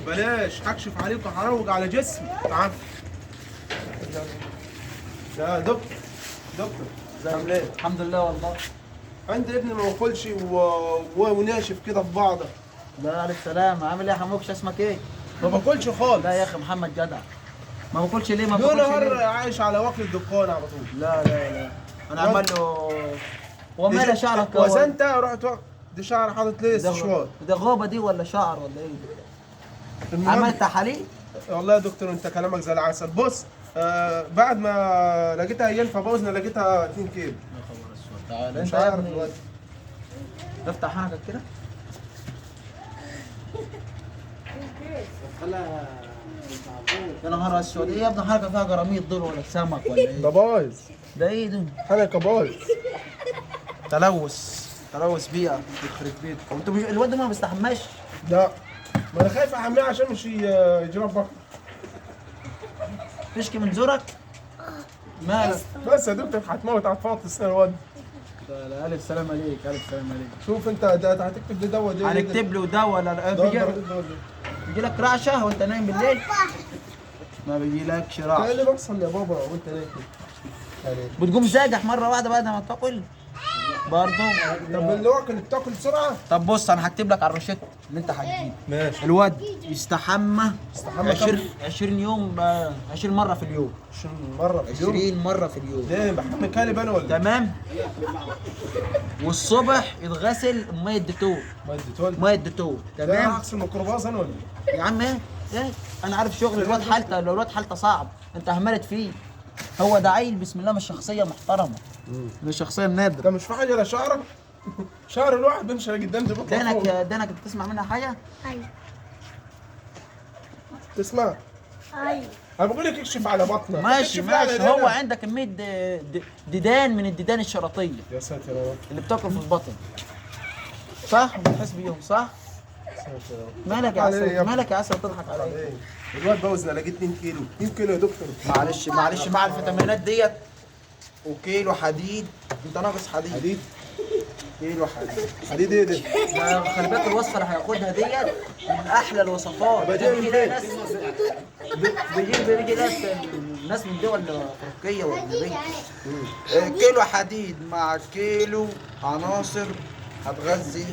بلاش هكشف عليك وهروج على جسمي. تعال يا دكتور. دكتور عامل ايه؟ الحمد لله والله. عندي ابني ما باكلش وناشف كده في بعضه. لا الف سلامة. عامل ايه يا حموكش؟ اسمك ايه؟ ما باكلش خالص. لا يا اخي محمد جدع. ما باكلش ليه؟ ما يا باكلش نهار ليه؟ عايش على واكل الدكان على طول. لا لا لا انا عمال له. هو ماله شعرك؟ وزنت رحت دي شعر حاطط ليه استشوار. ده غوبة دي ولا شعر ولا ايه؟ المهم عملت تحاليل؟ والله يا دكتور انت كلامك زي العسل. بص بعد ما لقيتها ينفع بوزن لقيتها 2 كيلو. يا خبر اسود. تعالى مش انت يا عارف ابني. دلوقتي. افتح حنكك كده. يا نهار اسود. ايه يا ابني حركه فيها جراميط دول ولا سمك ولا ايه؟ ده بايظ. ده ايه ده؟ حركه بايظ. تلوث بيئة يخرب بيتكم. انتوا الواد ده ما بيستحماش؟ لا ما انا خايف احميه عشان مش يجرب بطن. تشكي من زورك؟ مالك؟ بس يا دكتور هتموت هتفوت السنه الواد. لا لا الف سلام عليك، الف سلام عليك. شوف انت ده هتكتب لي دواء دي. هنكتب له دواء ولا بيجي لك رعشه وانت نايم بالليل؟ ما بيجيلكش ايه رعشه. اللي بيحصل يا بابا وانت نايم يعني؟ بتقوم زاجح مره واحده بعد ما تاكل برضه. طب اللي هو كنت بتاكل بسرعه. طب بص انا هكتب لك على الروشته اللي انت هتجيب. ماشي. الواد يستحمى 20 كم؟ 20 يوم 20 مره في اليوم. 20 مره في اليوم. 20 مره في اليوم. ليه بحمي كالب انا ولا؟ تمام. والصبح يتغسل بميه ديتول. ميه ديتول. ده تمام. عكس الميكروباص انا ولا؟ يا عم ايه؟ ايه؟ انا عارف شغل الواد حالته. لو الواد حالته صعب انت اهملت فيه. هو ده عيل بسم الله مش شخصيه محترمه. مش شخصيه نادره. ده مش في حاجه لا شعرك. شعر الواحد بيمشي قدام ده بيطلع دانك فوق. دانك بتسمع منها حاجه؟ ايوه تسمع؟ ايوه انا بقول لك اكشف على بطنك. ماشي اكشف على ماشي. دينك. هو عنده كميه ديدان من الديدان الشرطيه يا ساتر يا رب. اللي بتاكل في البطن. صح؟ بتحس بيهم صح؟ ساتر يا رب. مالك يا عليه يا عسل؟ ابني. مالك يا عسل تضحك على ايه؟ ايه؟ الواد بوزن لقيت 2 كيلو. 2 كيلو يا دكتور. معلش مع الفيتامينات ديت وكيلو حديد. انت ناقص حديد. حديد. كيلو حديد. حديد ايه ده؟ ده خلي بالك الوصفه اللي هياخدها ديت من احلى الوصفات. بدأ بيجي منين؟ ناس بيجي ناس من دول افريقيه واجنبيه. كيلو حديد مع كيلو عناصر هتغذي